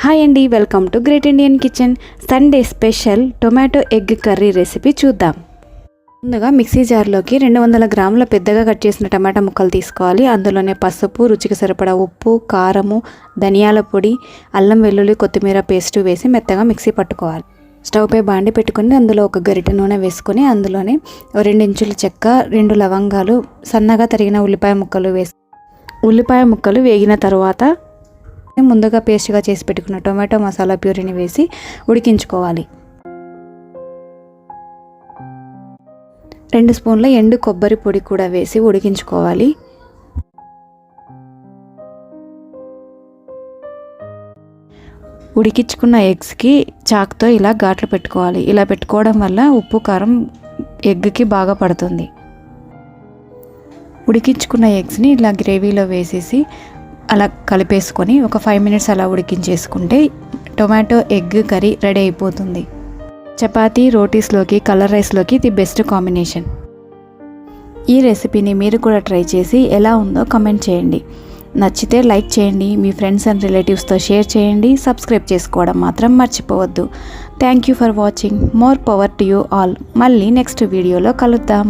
Hi అండి, welcome to great Indian kitchen. Sunday special tomato egg curry recipe చూద్దాం. ముందుగా mixie జార్లోకి 200 గ్రాముల పెద్దగా కట్ చేసిన టమాటా ముక్కలు తీసుకోవాలి. అందులోనే పసుపు, రుచికి సరిపడా ఉప్పు, కారము, ధనియాల పొడి, అల్లం వెల్లుల్లి కొత్తిమీర పేస్ట్ వేసి మెత్తగా మిక్సీ పట్టుకోవాలి. స్టవ్ పై బాండి పెట్టుకొని అందులో ఒక గరిటె నూనె వేసుకొని అందులోనే 2 ఇంచుల చెక్క, 2 లవంగాలు, సన్నగా తరిగిన ఉల్లిపాయ ముక్కలు వేసి ఉల్లిపాయ ముక్కలు వేగిన తర్వాత ముందుగా పేస్ట్గా చేసి పెట్టుకున్న టొమాటో మసాలా ప్యూరీని వేసి ఉడికించుకోవాలి. 2 స్పూన్ల ఎండు కొబ్బరి పొడి కూడా వేసి ఉడికించుకోవాలి. ఉడికించుకున్న ఎగ్స్కి చాక్తో ఇలా ఘాట్లు పెట్టుకోవాలి. ఇలా పెట్టుకోవడం వల్ల ఉప్పు కారం ఎగ్కి బాగా పడుతుంది. ఉడికించుకున్న ఎగ్స్ని ఇలా గ్రేవీలో వేసేసి అలా కలిపేసుకొని ఒక 5 మినిట్స్ అలా ఉడికించేసుకుంటే టొమాటో ఎగ్ కర్రీ రెడీ అయిపోతుంది. చపాతీ, రోటీస్లోకి, కలర్ రైస్లోకి ఇది బెస్ట్ కాంబినేషన్. ఈ రెసిపీని మీరు కూడా ట్రై చేసి ఎలా ఉందో కామెంట్ చేయండి. నచ్చితే లైక్ చేయండి, మీ ఫ్రెండ్స్ అండ్ రిలేటివ్స్తో షేర్ చేయండి. సబ్స్క్రైబ్ చేసుకోవడం మాత్రం మర్చిపోవద్దు. Thank you for watching. More power to you all. మళ్ళీ నెక్స్ట్ వీడియోలో కలుద్దాం.